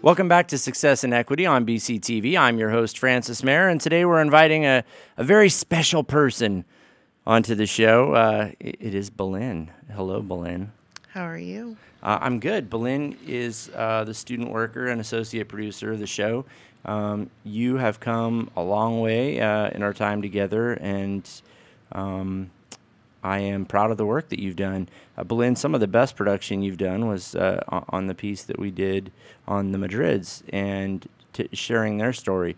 Welcome back to Success in Equity on BCTV. I'm your host, Francis Mayer, and today we're inviting a very special person onto the show. It is Belen. Hello, Belen. How are you? I'm good. Belen is the student worker and associate producer of the show. You have come a long way in our time together, and I am proud of the work that you've done. Belen, some of the best production you've done was on the piece that we did on the Madrids and sharing their story.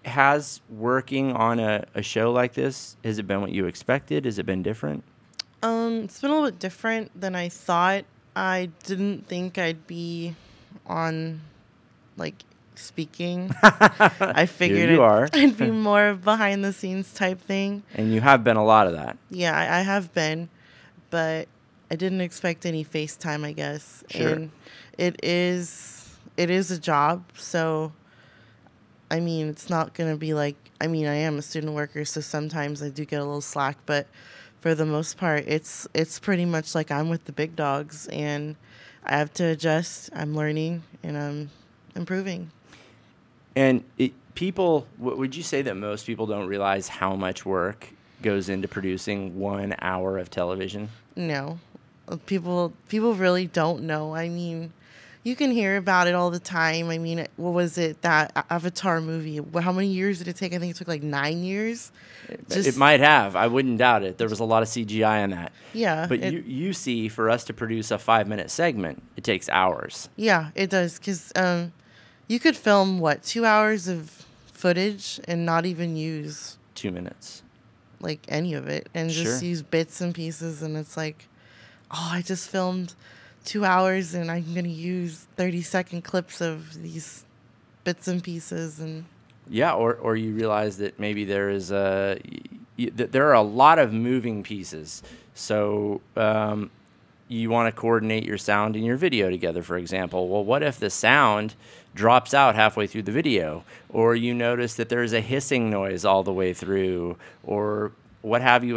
Has working on a show like this, has it been what you expected? Has it been different? It's been a little bit different than I thought. I didn't think I'd be on, speaking. I figured I'd be more behind the scenes type thing. And you have been a lot of that. Yeah, I have been, but I didn't expect any FaceTime, I guess. Sure. And it is a job, so I mean, it's not going to be I am a student worker, so sometimes I do get a little slack, but for the most part, it's pretty much like I'm with the big dogs, and I have to adjust. I'm learning, and I'm improving. And would you say that most people don't realize how much work goes into producing 1 hour of television? No. People really don't know. I mean, you can hear about it all the time. I mean, what was it, that Avatar movie? How many years did it take? I think it took 9 years. It might have. I wouldn't doubt it. There was a lot of CGI in that. Yeah. But you see, for us to produce a 5-minute segment, it takes hours. Yeah, it does. Because you could film, 2 hours of footage and not even use 2 minutes. Any of it, and just use bits and pieces. And it's I just filmed 2 hours and I'm going to use 30-second clips of these bits and pieces. And yeah, or you realize that maybe there are a lot of moving pieces. So you want to coordinate your sound and your video together, for example. Well, what if the sound drops out halfway through the video, or you notice that there's a hissing noise all the way through, or what have you.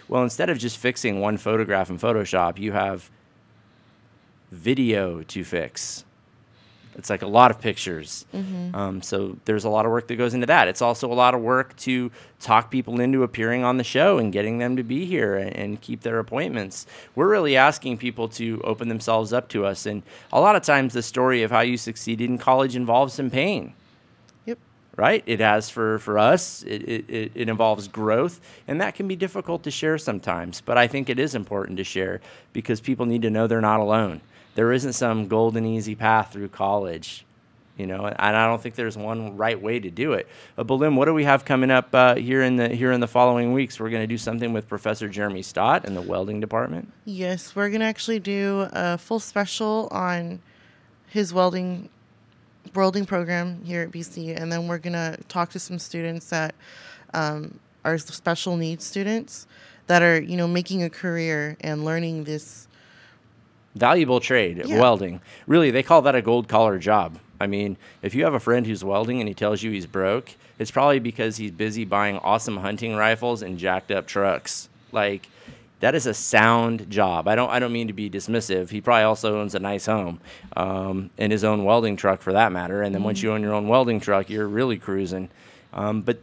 Well, instead of just fixing one photograph in Photoshop, you have video to fix. It's a lot of pictures. Mm-hmm. So there's a lot of work that goes into that. It's also a lot of work to talk people into appearing on the show and getting them to be here and keep their appointments. We're really asking people to open themselves up to us. And a lot of times the story of how you succeeded in college involves some pain. Yep. Right? It has for us. It involves growth, and that can be difficult to share sometimes. But I think it is important to share because people need to know they're not alone. There isn't some golden easy path through college, and I don't think there's one right way to do it. Belen, what do we have coming up here in the following weeks? We're going to do something with Professor Jeremy Stott in the welding department. Yes, we're going to actually do a full special on his welding program here at BC, and then we're going to talk to some students that are special needs students that are, making a career and learning this valuable trade, welding. Really, they call that a gold-collar job. I mean, if you have a friend who's welding and he tells you he's broke, it's probably because he's busy buying awesome hunting rifles and jacked-up trucks. That is a sound job. I don't mean to be dismissive. He probably also owns a nice home and his own welding truck, for that matter. And then once you own your own welding truck, you're really cruising. But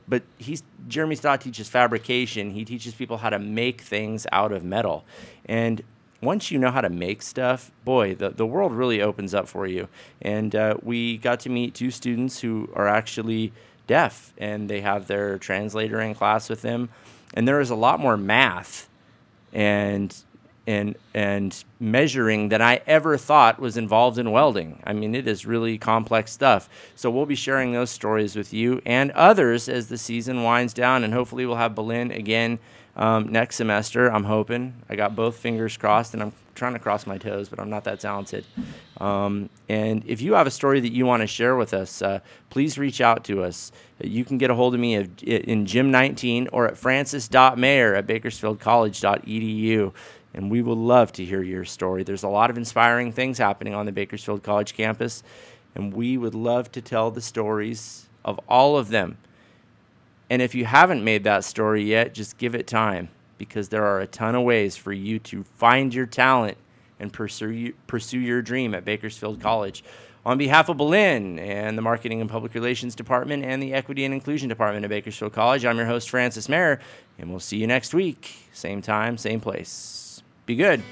Jeremy Stott teaches fabrication. He teaches people how to make things out of metal. And once you know how to make stuff, boy, the world really opens up for you. And we got to meet 2 students who are actually deaf, and they have their translator in class with them. And there is a lot more math and measuring than I ever thought was involved in welding. I mean, it is really complex stuff. So we'll be sharing those stories with you and others as the season winds down, and hopefully we'll have Belen again next semester. I'm hoping. I got both fingers crossed, and I'm trying to cross my toes, but I'm not that talented. And if you have a story that you want to share with us, please reach out to us. You can get a hold of me in Gym 19 or at francis.mayer@bakersfieldcollege.edu. And we would love to hear your story. There's a lot of inspiring things happening on the Bakersfield College campus, and we would love to tell the stories of all of them. And if you haven't made that story yet, just give it time, because there are a ton of ways for you to find your talent and pursue your dream at Bakersfield College. On behalf of Boleyn and the Marketing and Public Relations Department and the Equity and Inclusion Department of Bakersfield College, I'm your host, Francis Mayer, and we'll see you next week. Same time, same place. Be good.